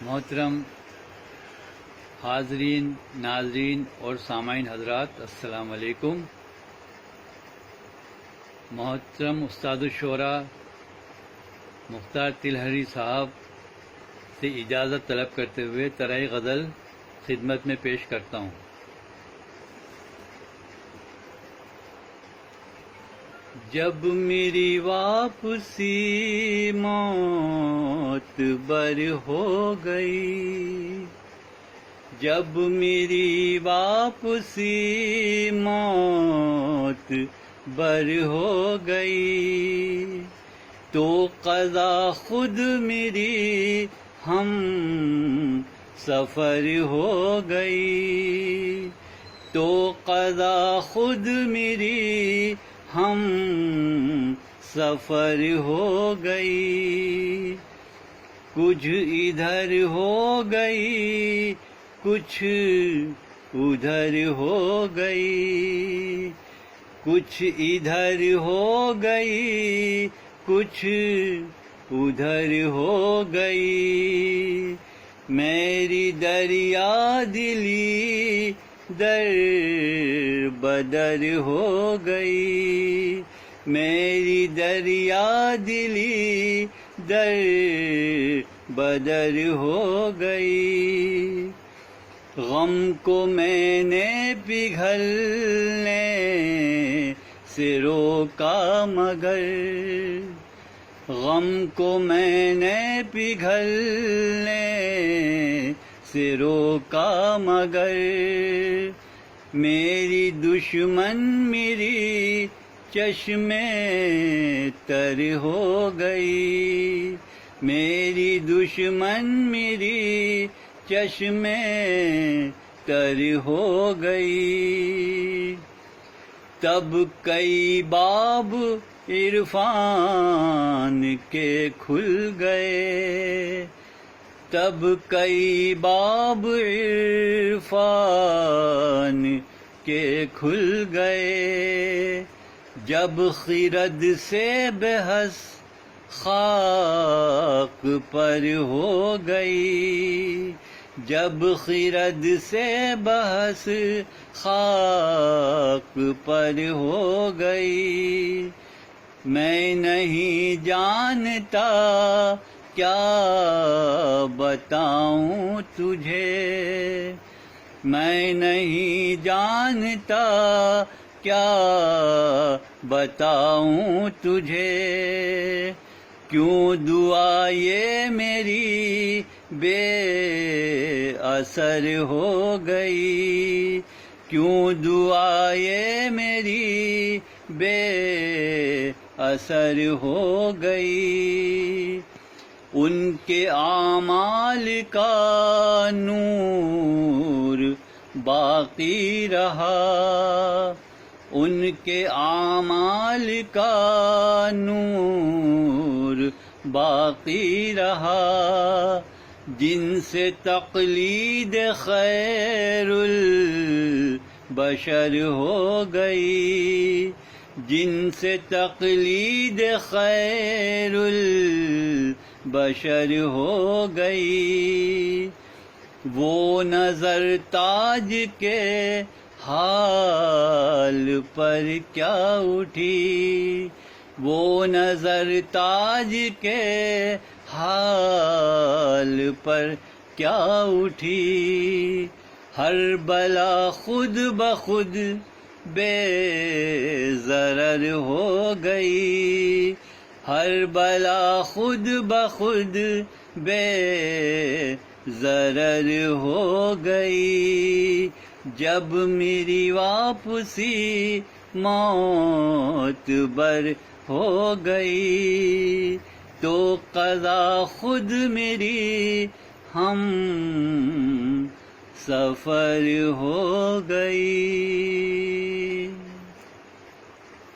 محترم حاضرین، ناظرین اور سامعین حضرات، السلام علیکم۔ محترم استاد الشعراء مختار تلہری صاحب سے اجازت طلب کرتے ہوئے طرح غزل خدمت میں پیش کرتا ہوں۔ جب میری واپسی موت بر ہو گئی، جب میری واپسی موت بر ہو گئی، تو قضا خود میری ہم سفر ہو گئی، تو قضا خود میری ہم سفر ہو گئی۔ کچھ ادھر ہو گئی، کچھ ادھر ہو گئی، کچھ ادھر ہو گئی، کچھ ادھر ہو گئی۔ میری دریا دلی در بدر ہو گئی، میری دریا دلی در بدر ہو گئی۔ غم کو میں نے پگھلنے سے روکا مگر، غم کو میں نے پگھلنے سے روکا مگر، میری دشمن میری چشمے تر ہو گئی، میری دشمن میری چشمے تر ہو گئی۔ تب کئی باب عرفان کے کھل گئے، تب کئی باب عرفان کے کھل گئے۔ جب خرد سے بحث خاک پر ہو گئی، جب خرد سے بحث خاک پر ہو گئی، میں نہیں جانتا کیا بتاؤں تجھے، میں نہیں جانتا کیا بتاؤں تجھے۔ کیوں دعا یہ میری بے اثر ہو گئی، کیوں دعا یہ میری بے اثر ہو گئی۔ ان کے اعمال کا نور باقی رہا، ان کے اعمال کا نور باقی رہا، جن سے تقلید خیر البشر ہو گئی، جن سے تقلید خیر البشر ہو گئی۔ وہ نظر تاج کے حال پر کیا اٹھی، وہ نظر تاج کے حال پر کیا اٹھی۔ ہر بلا خود بخود بے ضرر ہو گئی، ہر بلا خود بخود بے ضرر ہو گئی۔ جب میری واپسی موت بر ہو گئی، تو قضا خود میری ہم سفر ہو گئی۔